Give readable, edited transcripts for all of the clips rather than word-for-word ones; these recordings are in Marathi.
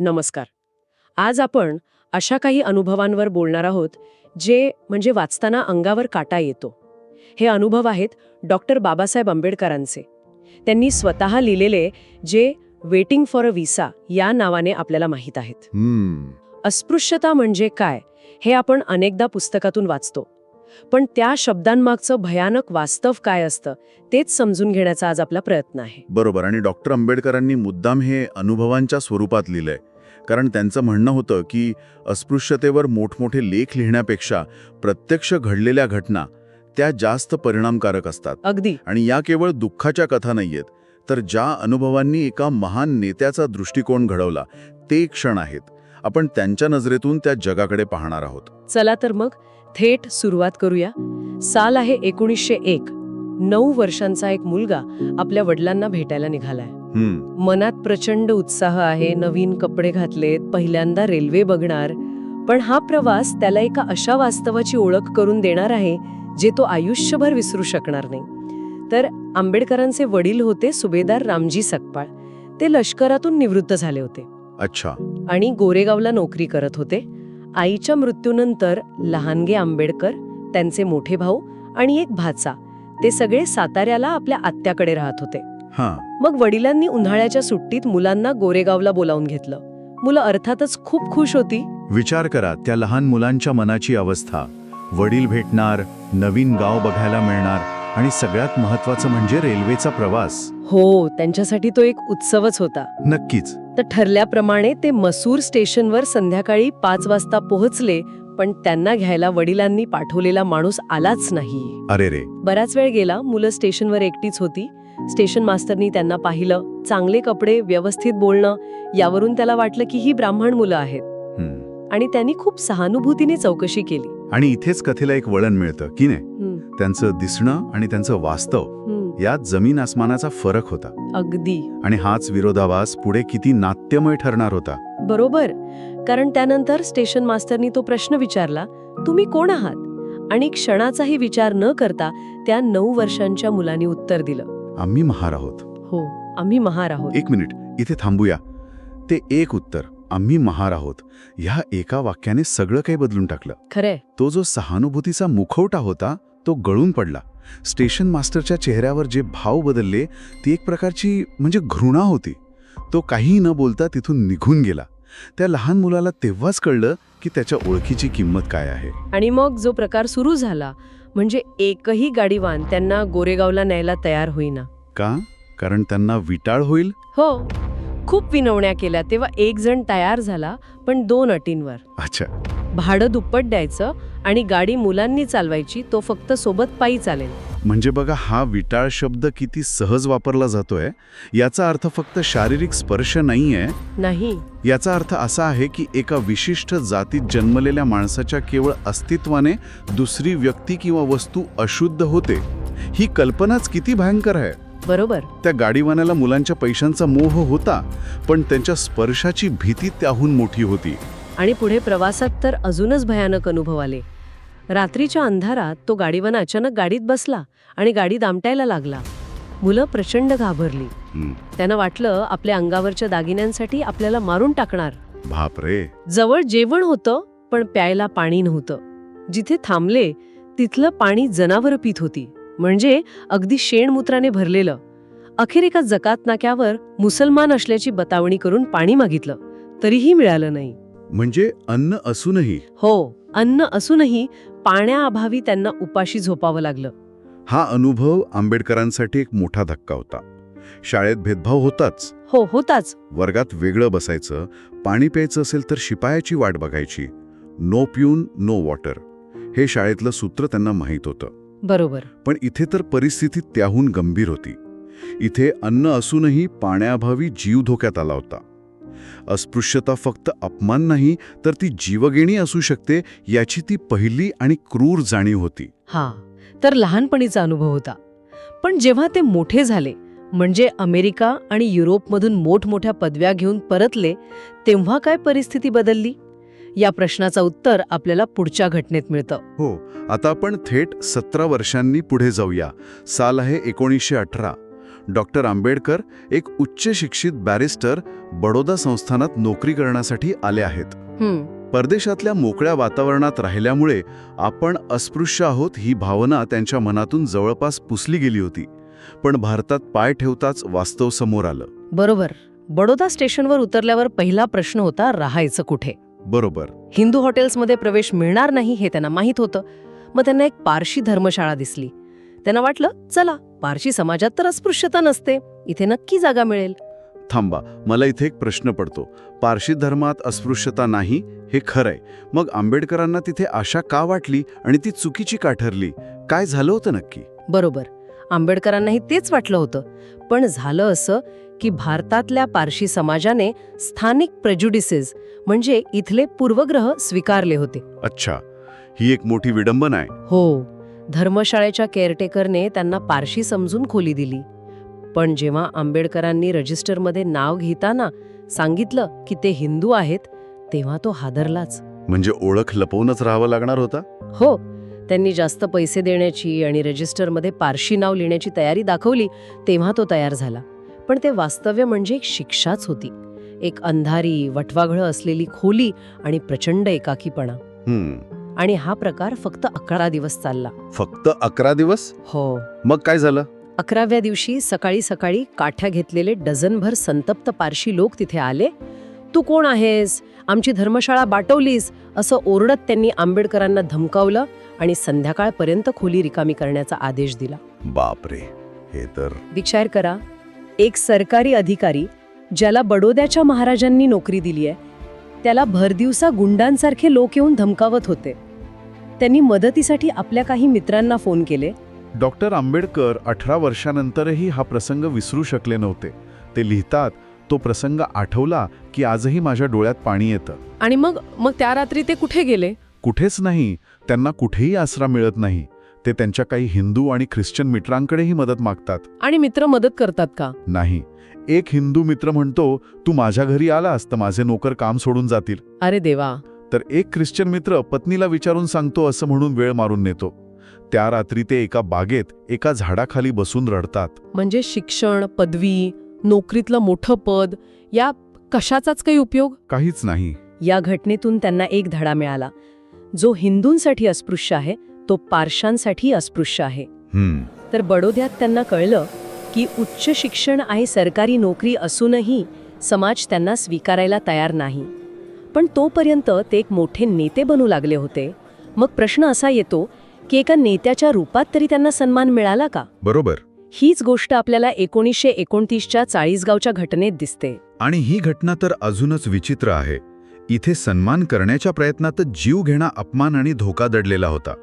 नमस्कार. आज आपण अशा काही अनुभवांवर बोलणार आहोत जे म्हणजे वाचताना अंगावर काटा येतो. हे अनुभव आहेत डॉक्टर बाबासाहेब आंबेडकरांचे. त्यांनी स्वतः लिहिलेले जे वेटिंग फॉर अ व्हिसा या नावाने आपल्याला माहीत आहेत. अस्पृश्यता म्हणजे काय हे आपण अनेकदा पुस्तकातून वाचतो, पण त्या शब्दांमागचं भयानक वास्तव काय असतं तेच समजून घेण्याचा आज आपला प्रयत्न आहे. बरोबर. आणि डॉक्टर आंबेडकरांनी मुद्दाम हे अनुभवांच्या स्वरूपात लिहिलंय, कारण त्यांचं म्हणणं होतं की अस्पृश्यतेवर मोठमोठे लेख लिहिण्यापेक्षा प्रत्यक्ष घडलेल्या घटना त्या जास्त परिणामकारक असतात. अगदी. आणि या केवळ दुःखाच्या कथा नाहीयेत, तर ज्या अनुभवांनी एका महान नेत्याचा दृष्टिकोन घडवला ते क्षण आहेत. आपण त्यांच्या नजरेतून त्या जगाकडे पाहणार आहोत. चला तर मग थेट सुरुवात करूया. साल आहे 1901. 9 वर्षांचा एक मुलगा आपल्या वडिलांना भेटायला निघालाय. मनात प्रचंड उत्साह आहे, नवीन कपडे घातलेत, पहिल्यांदा रेल्वे बघणार. पण हा प्रवास त्याला एका अशा वास्तवाची ओळख करून देणार आहे जे तो आयुष्यभर विसरू शकणार नाही. तर आंबेडकरांचे वडील होते सुभेदार रामजी सकपाळ. ते लष्करातून निवृत्त झाले होते. अच्छा. आणि गोरेगावला नोकरी करत होते. आईच्या मृत्यूनंतर लहानगे आंबेडकर, त्यांचे मोठे भाऊ आणि एक भाचा, ते सगळे साताऱ्याला आपल्या आत्याकडे राहत होते. मग वडिलांनी उन्हाळ्याच्या सुट्टीत मुलांना गोरेगावला बोलावून घेतलं. मुलं अर्थातच खूप खुश होती. विचार करा त्या लहान मुलांच्या मनाची अवस्था. वडील भेटणार, नवीन गाव बघायला मिळणार आणि सगळ्यात महत्वाचं म्हणजे रेल्वेचा प्रवास. हो, त्यांच्यासाठी तो एक उत्सवच होता. नक्कीच. तर ठरल्याप्रमाणे ते मसूर स्टेशनवर संध्याकाळी 5 वाजता पोहोचले, पण त्यांना घ्यायला वडिलांनी पाठवलेला माणूस आलाच नाही. अरे रे. बराच वेळ गेला. मुलं स्टेशनवर एकटीच होती. स्टेशन मास्तरनी त्यांना पाहिलं. चांगले कपडे, व्यवस्थित बोलणं, यावरून त्याला वाटलं की ही ब्राह्मण मुलं आहेत. आणि त्यांनी खूप सहानुभूतीने चौकशी केली. आणि इथेच कथेला एक वळण मिळतं की नाही. त्यांचं दिसणं आणि त्यांचं वास्तव यात जमीन आसमानाचा फरक होता. अगदी. आणि हाच विरोधाभास पुढे किती नाट्यमय ठरणार होता. बरोबर. कारण त्यानंतर स्टेशन मास्तरनी तो प्रश्न विचारला, तुम्ही कोण आहात? आणि क्षणाचाही विचार न करता त्या 9 वर्षांच्या मुलांनी उत्तर दिलं, आम्ही महार आहोत. हो, आम्ही महार आहोत. एक मिनिट, इथे थांबूया. ते एक उत्तर, आम्ही महार आहोत, ह्या एका वाक्याने सगळं काही बदलून टाकलं. खरंय. तो जो सहानुभूतीचा मुखवटा होता तो गळून पडला. स्टेशन मास्टरच्या चेहऱ्यावर जे भाव बदलले ती एक प्रकारची म्हणजे घृणा होती. तो काही न बोलता तिथून निघून गेला. त्या लहान मुलाला तेव्हाच कळलं की त्याच्या ओळखीची किंमत काय आहे. आणि मग जो प्रकार सुरू झाला, म्हणजे एकही गाडीवान त्यांना गोरेगावला न्यायला तयार होईना. का? कारण त्यांना विटाळ होईल. हो, खूप विनवण्या केल्या. तेव्हा एक जण तयार झाला, पण 2 अटींवर. अच्छा. भाडं दुप्पट द्यायचं आणि गाडी मुलांनी चालवायची, तो फक्त सोबत पायी चालेल. म्हणजे बघा, हा विटाळ शब्द किती सहज वापरला जातोय. याचा अर्थ फक्त शारीरिक स्पर्श नाहीये. नाही. याचा अर्थ असा आहे की एका विशिष्ट जातीत जन्मलेल्या माणसाच्या केवळ अस्तित्वाने दुसरी व्यक्ती किंवा वस्तू अशुद्ध होते. ही कल्पनाच किती भयंकर आहे. बरोबर. त्या गाडीवाण्याला मुलांच्या पैशांचा मोह होता, पण त्यांच्या स्पर्शाची भीती त्याहून मोठी होती. आणि पुढे प्रवासात तर अजूनच भयानक अनुभव आले. रात्रीच्या अंधारात तो गाडीवाना अचानक गाडीत बसला आणि गाडी दामटायला लागला. मुलं प्रचंड घाबरली. त्यांना वाटलं आपल्या अंगावरच्या दागिन्यांसाठी आपल्याला मारून टाकणार. बापरे. जवळ जेवण होतं, पण प्यायला पाणी नव्हतं. जिथे थांबले तिथलं पाणी जनावरं पीत होती, म्हणजे अगदी शेणमूत्राने भरलेलं. अखेर एका जकात नाक्यावर मुसलमान असल्याची बतावणी करून पाणी मागितलं, तरीही मिळालं नाही. म्हणजे अन्न असूनही. हो, अन्न असूनही पाण्याअभावी त्यांना उपाशी झोपावं लागलं. हा अनुभव आंबेडकरांसाठी एक मोठा धक्का होता. शाळेत भेदभाव होताच. हो, होताच. वर्गात वेगळं बसायचं, पाणी प्यायचं असेल तर शिपायाची वाट बघायची. नो पिऊन नो वॉटर, हे शाळेतलं सूत्र त्यांना माहीत होतं. बरोबर. पण इथे तर परिस्थिती त्याहून गंभीर होती. इथे अन्न असूनही पाण्याअभावी जीव धोक्यात आला होता. अस्पृश्यता फक्त अपमान नाही, तर ती जीवघेणी असू शकते याची ती पहिली आणि क्रूर जाणीव होती. हा तर लहानपणीचा अनुभव होता. पण जेव्हा ते मोठे झाले, म्हणजे अमेरिका आणि युरोपमधून मोठमोठ्या पदव्या घेऊन परतले, तेव्हा काय परिस्थिती बदलली? या प्रश्नाचं उत्तर आपल्याला पुढच्या घटनेत मिळतं. हो, आता आपण थेट 17 वर्षांनी पुढे जाऊया. साल आहे 1918. डॉक्टर आंबेडकर एक उच्च शिक्षित बॅरिस्टर बडोदा संस्थानात नोकरी करण्यासाठी आले आहेत. परदेशातल्या मोकळ्या वातावरणात राहिल्यामुळे आपण अस्पृश्य आहोत ही भावना त्यांच्या मनातून जवळपास पुसली गेली होती. पण भारतात पाय ठेवताच वास्तव समोर आलं. बरोबर. बडोदा स्टेशनवर उतरल्यावर पहिला प्रश्न होता, राहायचं कुठे? बरोबर. हिंदू हॉटेल्समध्ये प्रवेश मिळणार नाही हे त्यांना माहीत होतं. मग त्यांना एक पारशी धर्मशाळा दिसली. त्यांना वाटलं, चला, पारशी समाजात तर अस्पृश्यता नसते, इथे नक्की जागा मिळेल. थांबा, मला इथे एक प्रश्न पडतो. पारशी धर्मात अस्पृश्यता नाही हे खरंय, मग आंबेडकरांना तिथे आशा का वाटली आणि ती चुकीची का ठरली? काय झालं होतं नक्की? बरोबर. आंबेडकरांनाही तेच वाटलं होतं. पण झालं असं की भारतातल्या पारशी समाजाने स्थानिक प्रेज्युडिसेस म्हणजे इथले पूर्वग्रह स्वीकारले होते. अच्छा, ही एक मोठी विडंबना आहे. हो. धर्मशाळेच्या केअरटेकरने त्यांना पारशी समजून खोली दिली. पण जेव्हा आंबेडकरांनी रजिस्टरमध्ये नाव घेताना सांगितलं की ते हिंदू आहेत, तेव्हा तो हादरलाच. म्हणजे ओळख लपवूनच राहावं लागणार होता? हो. त्यांनी जास्त पैसे देण्याची आणि रजिस्टरमध्ये पारशी नाव लिहिण्याची तयारी दाखवली, तेव्हा तो तयार झाला. पण ते वास्तव्य म्हणजे एक शिक्षाच होती. एक अंधारी, वटवाघळं असलेली खोली आणि प्रचंड एकाकीपणा. आणि हा प्रकार फक्त 11 दिवस चालला. फक्त 11 दिवस? हो. मग काय झालं? 11व्या दिवशी सकाळी सकाळी काठ्या घेतलेले डझनभर संतप्त पारशी लोक तिथे आले. तू कोण आहेस? आमची धर्मशाळा बाटवलीस, असं ओरडत त्यांनी आंबेडकरांना धमकावलं आणि संध्याकाळपर्यंत खोली रिकामी करण्याचा आदेश दिला. बापरे, हे तर. विचार करा, एक सरकारी अधिकारी ज्याला बडोद्याच्या महाराजांनी नोकरी दिली आहे, त्याला भरदिवसा गुंडांसारखे लोक येऊन धमकावत होते. त्यांनी मदतीसाठी आपल्या काही मित्रांना फोन केले. डॉक्टर आंबेडकर 18 वर्षानंतरही हा प्रसंग विसरू शकले नव्हते. ते लिहितात, तो प्रसंग आठवला की आजही माझ्या डोळ्यात पाणी येतं. आणि मग त्या रात्री ते कुठे गेले? कुठेच नाही. त्यांना कुठेही आसरा मिळत नाही. ते त्यांच्या काही हिंदू आणि ख्रिश्चन मित्रांकडेही मदत मागतात. आणि मित्र मदत करतात का? नाही. एक हिंदू मित्र म्हणतो, तू माझ्या घरी आलास तर माझे नोकर काम सोडून जातील. अरे देवा. तर एक ख्रिश्चन मित्र पत्नीला विचारून सांगतो असं म्हणून वेळ मारून नेतो. त्या रात्री ते एका बागेत एका झाडाखाली बसून रडतात. म्हणजे शिक्षण, पदवी, नोकरीतलं मोठं पद, या कशाचाच काही उपयोग? काहीच नाही. या घटनेतून त्यांना एक धडा मिळाला. जो हिंदूंसाठी अस्पृश्य आहे, तो पारशांसाठी अस्पृश्य आहे. तर बडोद्यात त्यांना कळलं की उच्च शिक्षण आणि सरकारी नोकरी असूनही समाज त्यांना स्वीकारायला तयार नाही. पण तोपर्यंत ते एक मोठे नेते बनू लागले होते. मग प्रश्न असा येतो की एका नेत्याच्या रूपात तरी त्यांना सन्मान मिळाला का? बरोबर. हीच गोष्ट आपल्याला 1929च्या चाळीसगावच्या घटनेत दिसते. आणि ही घटना तर अजूनच विचित्र आहे. इथे सन्मान करण्याच्या प्रयत्नात जीव घेणा अपमान आणि धोका दडलेला होता.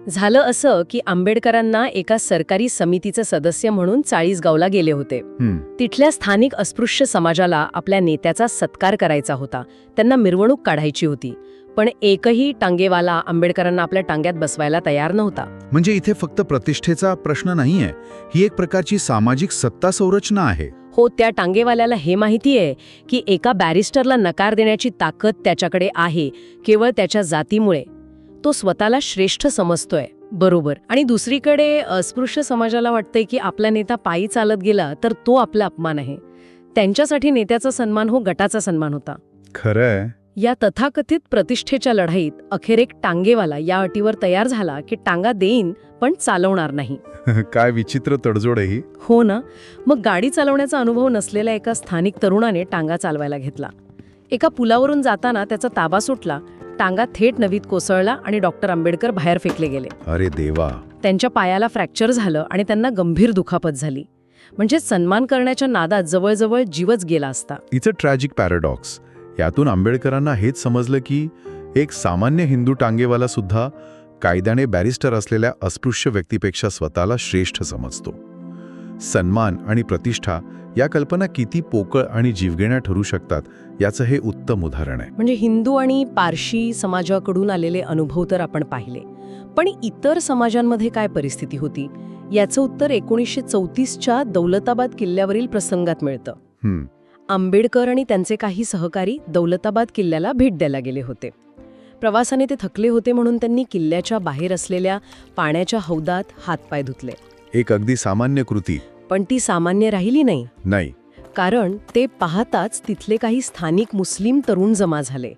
झालं असं की आंबेडकरांना एका सरकारी समितीचे सदस्य म्हणून चाळीसगावला गेले होते. तिथल्या स्थानिक अस्पृश्य समाजाला आपल्या नेत्याचा सत्कार करायचा होता. त्यांना मिरवणूक काढायची होती. पण एकही टांगेवाला आंबेडकरांना आपल्या टांग्यात बसवायला तयार नव्हता. म्हणजे इथे फक्त प्रतिष्ठेचा प्रश्न नाहीये, ही एक प्रकारची सामाजिक सत्ता संरचना आहे. हो. त्या टांगेवाल्याला हे माहिती आहे की एका बॅरिस्टरला नकार देण्याची ताकद त्याच्याकडे आहे, केवळ त्याच्या जातीमुळे. तो स्वतःला श्रेष्ठ समजतोय. बरोबर. आणि दुसरीकडे अस्पृश्य समाजाला वाटतंय की आपला नेता पायी चालत गेला तर तो आपला अपमान आहे. त्यांच्यासाठी नेत्याचा सन्मान हो गटाचा सन्मान होता. खरंय. या तथाकथित प्रतिष्ठेच्या लढाईत अखेर एक टांगेवाला या अटीवर तयार झाला की टांगा देईन पण चालवणार नाही. काय विचित्र तडजोड आहे ही. हो ना. मग गाडी चालवण्याचा अनुभव नसलेल्या एका स्थानिक तरुणाने टांगा चालवायला घेतला. एका पुलावरून जाताना त्याचा ताबा सुटला. टांगा थेट नदीत कोसळला आणि डॉक्टर आंबेडकर बाहेर फेकले गेले. अरे देवा. त्यांच्या पायाला फ्रॅक्चर झालं आणि त्यांना गंभीर दुखापत झाली. म्हणजे सन्मान करण्याच्या नादात जवळजवळ जीवच गेला असता. It's a tragic paradox. यातून आंबेडकरांना हेच समजलं की एक सामान्य हिंदू टांगेवाला सुद्धा कायद्याने बॅरिस्टर असलेल्या अस्पृश्य व्यक्तीपेक्षा स्वतःला श्रेष्ठ समजतो. सन्मान आणि प्रतिष्ठा या कल्पना किती पोकळ आणि जीवघेण्या ठरू शकतात याचं हे उत्तम उदाहरण आहे. म्हणजे हिंदू आणि पारशी समाजाकडून आलेले अनुभव तर आपण पाहिले, पण इतर समाजांमध्ये काय परिस्थिती होती याचं उत्तर 1934च्या दौलताबाद किल्ल्यावरील प्रसंगात मिळतं. आंबेडकर आणि त्यांचे काही सहकारी दौलताबाद किल्ल्याला भेट द्यायला गेले होते. प्रवासाने ते थकले होते म्हणून त्यांनी किल्ल्याच्या बाहेर असलेल्या पाण्याच्या हौदात हातपाय धुतले. एक अगदी सामान्य कृती. पण ती सामान्य राहिली नाही. नाही. कारण ते पाहताच तिथले काही स्थानिक मुस्लिम तरुण जमा झाले.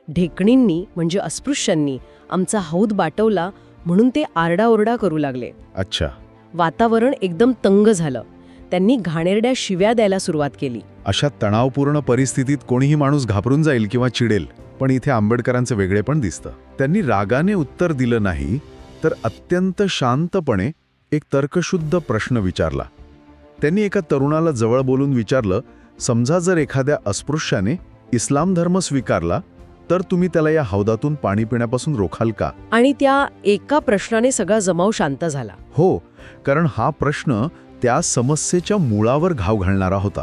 ढेकणींनी म्हणजे अस्पृश्यांनी आमचा हौद बाटवला म्हणून ते आरडाओरडा करू लागले. अच्छा. वातावरण एकदम तंग झालं. त्यांनी घाणेरड्या शिव्या द्यायला सुरुवात केली. अशा तणावपूर्ण परिस्थितीत कोणीही माणूस घाबरून जाईल किंवा चिडेल, पण इथे आंबेडकरांचं वेगळेपण दिसतं. त्यांनी रागाने उत्तर दिलं नाही, तर अत्यंत शांतपणे एक तर्कशुद्ध प्रश्न विचारला. त्यांनी एका तरुणाला जवळ बोलून विचारलं, समजा जर एखाद्या अस्पृश्याने इस्लाम धर्म स्वीकारला तर तुम्ही त्याला या हौदातून पाणी पिण्यापासून रोखाल का? आणि त्या एका प्रश्नाने सगळा जमाव शांत झाला. हो, कारण हा प्रश्न त्या समस्येच्या मुळावर घाव घालणारा होता.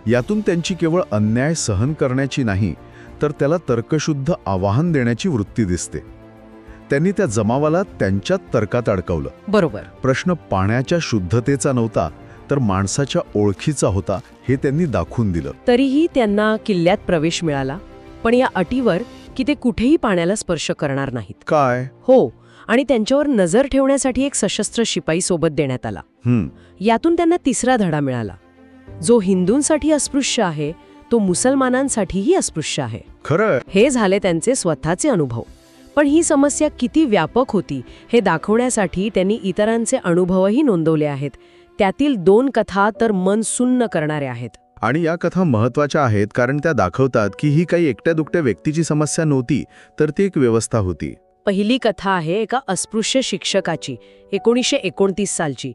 यातून त्यांची केवळ अन्याय सहन करण्याची नाही, तर त्याला तर्कशुद्ध आवाहन देण्याची वृत्ती दिसते. त्यांनी त्या जमावाला त्यांच्यात तर्कात अडकवलं. बरोबर. प्रश्न पाण्याच्या शुद्धतेचा नव्हता, तर माणसाच्या ओळखीचा होता हे त्यांनी दाखवून दिलं. तरीही त्यांना किल्ल्यात प्रवेश मिळाला, पण या अटीवर की ते कुठेही पाण्याला स्पर्श करणार नाहीत. काय? हो, आणि त्यांच्यावर नजर ठेवण्यासाठी एक सशस्त्र शिपाई सोबत देण्यात आला. यातून त्यांना तिसरा धडा मिळाला. जो हिंदूंसाठी अस्पृश्य आहे तो मुसलमानांसाठीही अस्पृश्य आहे. खरं. हे झाले त्यांचे स्वतःचे अनुभव. पण ही समस्या किती व्यापक होती हे दाखवण्यासाठी त्यांनी इतरांचे अनुभवही नोंदवले आहेत. त्यातील 2 कथा तर मन सुन्न करणाऱ्या आहेत. आणि या कथा महत्त्वाच्या आहेत, कारण त्या दाखवतात की ही काही एकट्या दुकट्या व्यक्तीची समस्या नव्हती, तर ती एक व्यवस्था होती. पहिली कथा आहे एका अस्पृश्य शिक्षकाची, 1929 सालची.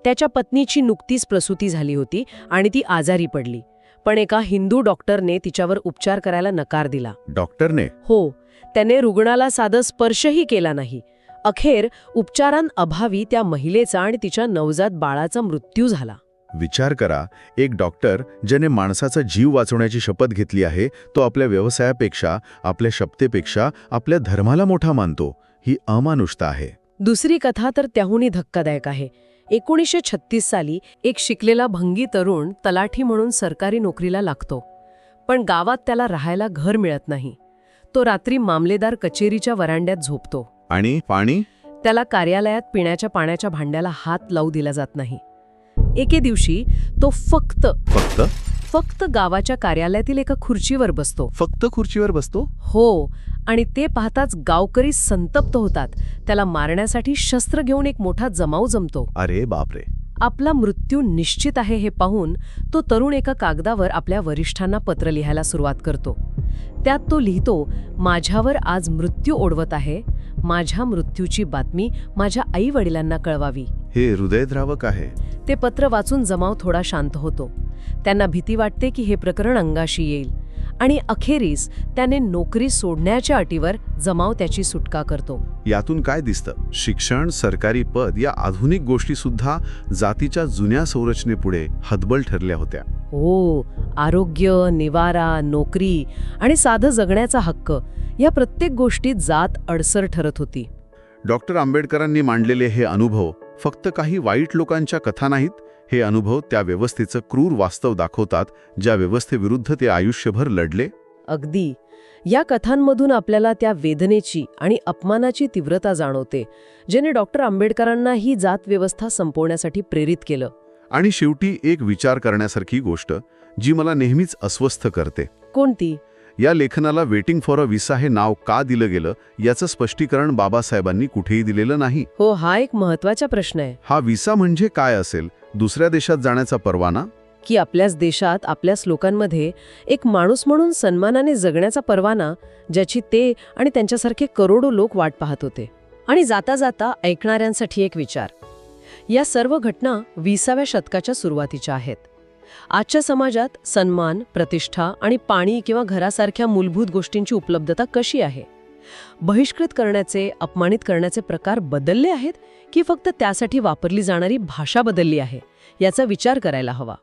त्याच्या पत्नीची नुकतीच प्रसूती झाली होती आणि ती आजारी पडली. पण एका हिंदू डॉक्टरने तिच्यावर उपचार करायला नकार दिला. डॉक्टरने? हो, त्याने रुग्णाला साधा स्पर्शही केला नाही. अखेर उपचारांअभावी त्या महिलेचा आणि तिच्या नवजात बाळाचा मृत्यू झाला. विचार करा, एक डॉक्टर ज्याने माणसाचा जीव वाचवण्याची शपथ घेतली आहे, तो आपल्या व्यवसायापेक्षा, आपल्या शपथेपेक्षा आपल्या धर्माला मोठा मानतो. ही अमानुषता आहे. दुसरी कथा तर त्याहूनही धक्कादायक आहे. 1936 साली एक शिकलेला भंगी तरुण तलाठी म्हणून सरकारी नोकरीला लागतो. पण गावात त्याला राहायला घर मिळत नाही. तो रात्री मामलेदार कचेरीच्या वरांड्यात झोपतो. आणि पाणी? त्याला कार्यालयात पिण्याच्या पाण्याच्या भांड्याला हात लावू दिला जात नाही. एके दिवशी तो फक्त गावाच्या कार्यालयातील एका खुर्चीवर बसतो. फक्त खुर्चीवर बसतो? हो, आणि ते पाहताच गावकरी संतप्त होतात. त्याला मारण्यासाठी शस्त्र घेऊन एक मोठा जमाव जमतो. अरे बापरे. आपला मृत्यू निश्चित आहे हे पाहून तो तरुण एका कागदावर आपल्या वरिष्ठांना पत्र लिहायला सुरुवात करतो. त्यात तो लिहितो, माझ्यावर आज मृत्यू ओढवत आहे. माझ्या मृत्यूची बातमी माझ्या आई वडिलांना कळवावी. हे हृदयद्रावक आहे. ते पत्र वाचून जमाव थोडा शांत होतो. त्यांना भीती वाटते की हे प्रकरण अंगाशी येईल, आणि अखेरीस त्याने नोकरी सोडण्याच्या अटीवर जमाव त्याची सुटका करतो. यातून काय दिसतं? शिक्षण, सरकारी पद या आधुनिक गोष्टी सुद्धा जातीच्या जुन्या संरचनेपुढे हतबल ठरल्या होत्या. हो, आरोग्य, निवारा, नोकरी आणि साधं जगण्याचा हक्क या प्रत्येक गोष्टीत जात अडसर ठरत होती. डॉक्टर आंबेडकरांनी मांडलेले हे अनुभव फक्त काही वाईट लोकांच्या कथा नाहीत. हे अनुभव त्या व्यवस्थेचं क्रूर वास्तव दाखवतात, ज्या व्यवस्थेविरुद्ध ते आयुष्यभर लढले. अगदी. या कथांमधून आपल्याला त्या वेदनेची आणि अपमानाची तीव्रता जाणवते, ज्याने डॉक्टर आंबेडकरांना ही जात व्यवस्था संपवण्यासाठी प्रेरित केलं. आणि शेवटी एक विचार करण्यासारखी गोष्ट जी मला नेहमीच अस्वस्थ करते. कोणती? या लेखनाला वेटिंग फॉर अ व्हिसा हे नाव का दिलं गेलं याचं स्पष्टीकरण बाबासाहेबांनी कुठेही दिलेलं नाही. हो, हा एक महत्त्वाचा प्रश्न आहे. हा व्हिसा म्हणजे काय असेल? दुसऱ्या देशात जाण्याचा परवाना? की आपल्याच देशात आपल्याच लोकांमध्ये एक माणूस म्हणून सन्मानाने जगण्याचा परवाना, ज्याची ते आणि त्यांच्यासारखे करोडो लोक वाट पाहत होते. आणि जाता जाता ऐकणाऱ्यांसाठी एक विचार. या सर्व घटना 20व्या शतकाच्या सुरुवातीच्या आहेत. आजच्या समाजात सन्मान, प्रतिष्ठा आणि पाणी किंवा घरासारख्या मूलभूत गोष्टींची उपलब्धता कशी आहे? बहिष्कृत करण्याचे, अपमानित करण्याचे प्रकार बदलले आहेत की फक्त त्यासाठी वापरली जाणारी भाषा बदलली आहे? याचा विचार करायला हवा.